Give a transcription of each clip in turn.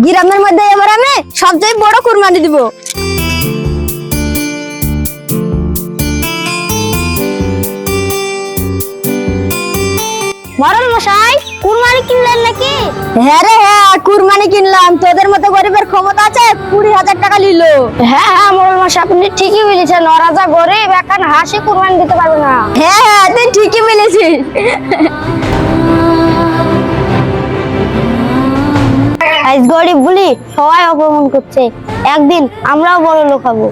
গ্রামের মধ্যে এবার আমি সবচেয়ে বড় কুরবানি দিব। মরল মশাই, কুরবানি কিনলেন নাকি? হ্যাঁ রে হ্যাঁ, কুরবানি কিনলাম। তোদের মতো গরিবের ক্ষমতা আছে 20,000 টাকা নিল। হ্যাঁ হ্যাঁ মরল মশাই, আপনি ঠিকই বলেছেন। ওরা যা গরিব, এখন হাসি কুরবানি দিতে পারবে না। হ্যাঁ হ্যাঁ, তুই ঠিকই বলেছিস। আজ গরিব বলি সবাই অপমান করছে, একদিন আমরাও বড় লোক হবো।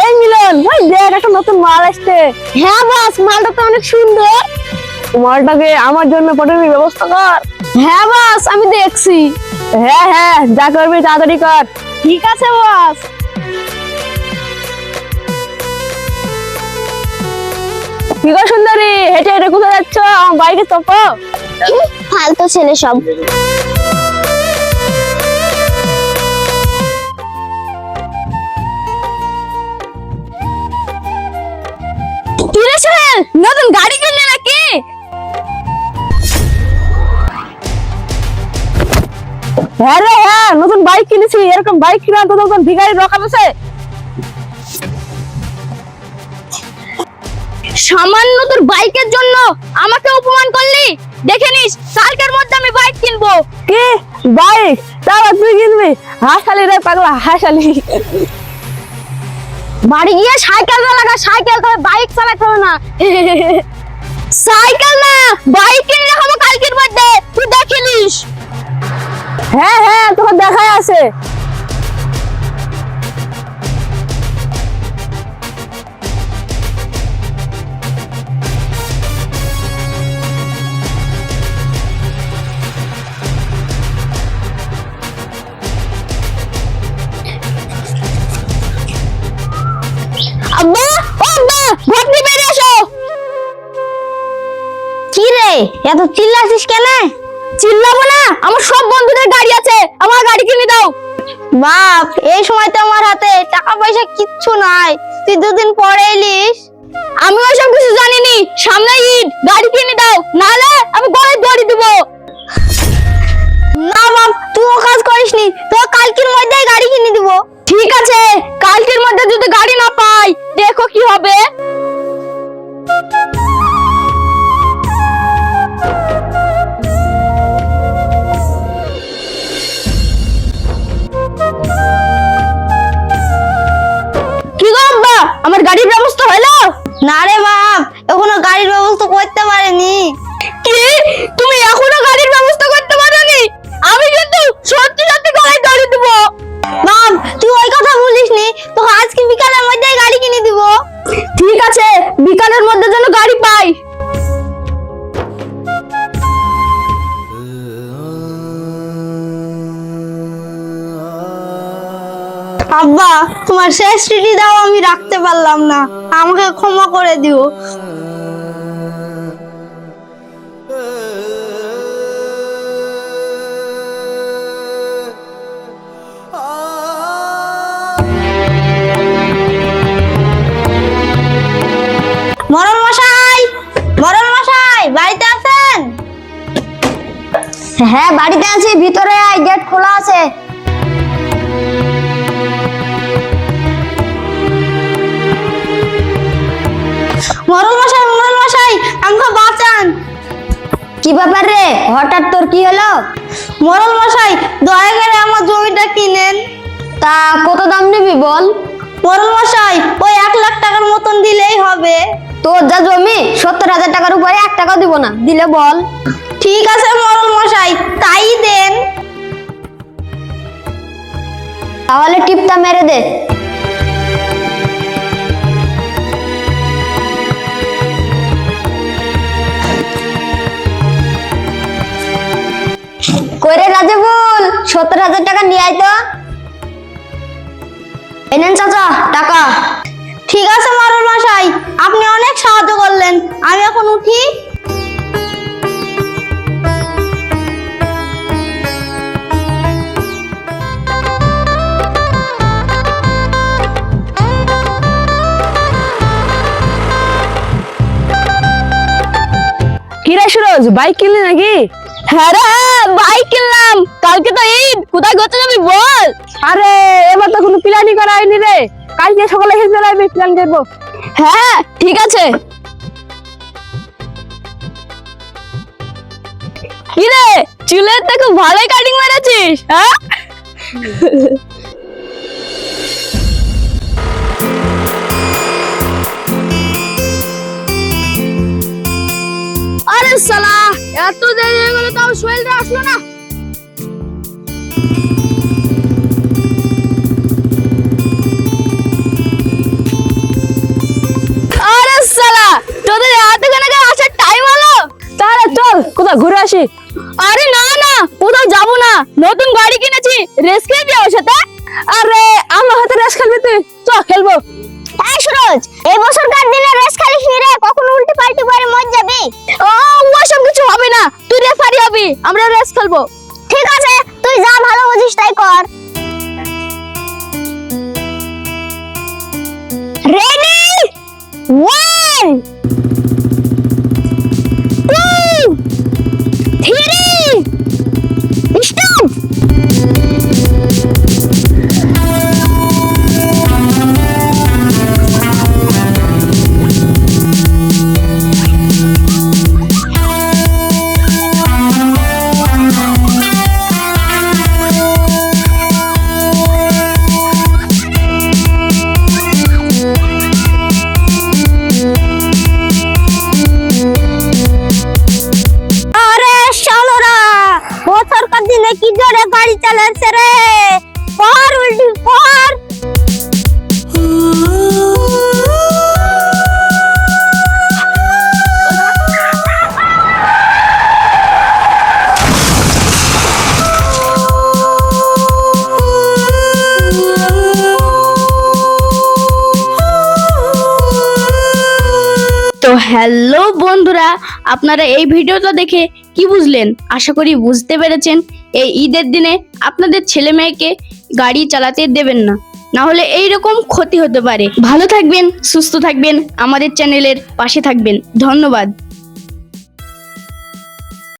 এই মিলন, ওই দেখ একটা নতুন মাল আসছে। হ্যাঁ বস, মালটা তো অনেক সুন্দর। মালটাকে আমার জন্য পাঠানোর ব্যবস্থা কর। হ্যাঁ বস, আমি দেখছি। হ্যাঁ হ্যাঁ, যা করবি তাড়াতাড়ি কর। ঠিক আছে বস। কি গো সুন্দরী, হেঁটে হেঁটে কোথায় যাচ্ছ? আমার বাইকে চাপো। ফালতু ছেলে সব। কি রে সোহেল, নতুন গাড়ি কিনলে নাকি? হ্যাঁ রে হ্যাঁ, নতুন বাইক কিনেছি। এরকম বাইক কিনা তো তখন ভিখারি রকম আছে। সামান্য তোর বাইকের জন্য আমাকে অপমান করলি? দেখে নিস, কালকের মধ্যে আমি বাইক কিনবো। কি বাইক? তাহলে তুই কিনবি? হাসালি রে পাগলা, হাসালি। বাড়ি গিয়ে সাইকেল চালাগা, সাইকেল, তবে বাইক চালাতে হবে না। সাইকেল না, বাইক কিনে খাবো কালকের মধ্যে, তুই দেখে নিস। হ্যাঁ হ্যাঁ, তোকে দেখাই আছে। আব্বা ও আব্বা, ঘর থেকে বেরিয়ে এসো। কি রে, এত চিল্লাছিস কেন? চিল্লাবো না, আমার সব বন্ধুদের গাড়ি আছে, আমার গাড়ি কিনে দাও। বাপ, এই সময় তো আমার হাতে টাকা পয়সা কিচ্ছু নাই, তুই দুদিন পরে এলিস। আমি ওইসব কিছু জানিনি, সামনে ঈদ, গাড়ি কিনে দাও, নাহলে আমি গলায় দড়ি দিব। না বাপ, তুই ও কাজ করিসনি, তো কালকের মধ্যে গাড়ি কিনে দিব। ঠিক আছে, কালকের মধ্যে যদি গাড়ি না পাই, দেখো কি হবে। কি গো আব্বা, আমার গাড়ির ব্যবস্থা হলো? না রে বাপ, এখনো গাড়ির ব্যবস্থা করতে পারিনি। কি, তুমি এখনো গাড়ির ব্যবস্থা করতে পারোনি? আমি কিন্তু সত্যি সত্যি গলায় দড়ি দিব। বাপ, তুই ওই কথা বলিসনি, তো আজকে বিকালের মধ্যে গাড়ি কিনে দিব। ঠিক আছে, বিকালের মধ্যে যেন গাড়ি পাই। আব্বা, তোমার শেষ চিঠি দাও, আমি রাখতে পারলাম না, আমাকে ক্ষমা করে দিও। মরল মশাই, মরল মশাই, বাড়িতে আছেন? হ্যাঁ বাড়িতে আছি, ভিতরে আয়, গেট খোলা আছে। মরল মশাই, মরল মশাই, আমাকে বাঁচান। কি ব্যাপার রে, হঠাৎ তোর কি হলো? মরল মশাই, দয়া করে আমার জমিটা কিনেন। তা কত দাম নিবি বল? মরল মশাই, ওই 1 লাখ টাকার মতন দিলেই হবে। তোর যা জমি, 70,000 টাকার উপরে 1 টাকাও দিব না, দিলে বল। ঠিক আছে মরল মশাই, তাই দেন। তাহলে টিপটা মেরে দে। কইরে রাজীবুল, 70,000 টাকা নিয়ে আয় তো। এনেন চাচা টাকা। ঠিক আছে মরল মশাই, আপনি অনেক সাহায্য করলেন, আমি এখন উঠি। কিরে সুরজ, বাইক কিনলি নাকি? হ্যাঁ রে, বাইক কিনলাম। কালকে তো ঈদ, কোথায় ঘুরতে যাবি বল? আরে এবার তো কোনো প্ল্যানই করা হয়নি রে। কালকে সকালে হেঁটে যাবি, প্ল্যান করবো। হ্যাঁ ঠিক আছে। কিরে, চুলের তো খুব ভালোই কাটিং মেরেছিস, হ্যাঁ? আরে শালা, এত দেরি হয়ে গেল তাও সোহেলটা আসলো না। আরে শালা, তোদের এতক্ষণ আগে আসার টাইম হলো? তাহলে চল কোথাও ঘুরে আসি। আরে না না, কোথাও যাবো না, নতুন গাড়ি কিনেছি, রেস খেলবি আমার সাথে? আরে আমার হাতে রেস খেলবি তুই? চ খেলবো। এই সুরজ, এই বছরকার দিনে রেস খেলিস নি রে, কখন উল্টি পাল্টি করে মর যাবি। ওসব কিছু হবে না, তুই রেফারি হবি, আমরা রেস খেলবো। ঠিক আছে, তুই যা ভালো বুঝিস তাই কর। Ready, 1 2 3 start. বছরকার দিনে কি জোরে গাড়ি চালাচ্ছে রে, পর উল্টি পর। তো হ্যালো বন্ধুরা, আপনারা এই ভিডিওটা দেখে কি বুঝলেন? আশা করি বুঝতে পেরেছেন। এই ঈদের দিনে আপনাদের ছেলে মেয়েকে গাড়ি চালাতে দেবেন না, না হলে এইরকম ক্ষতি হতে পারে। ভালো থাকবেন, সুস্থ থাকবেন, আমাদের চ্যানেলের পাশে থাকবেন। ধন্যবাদ।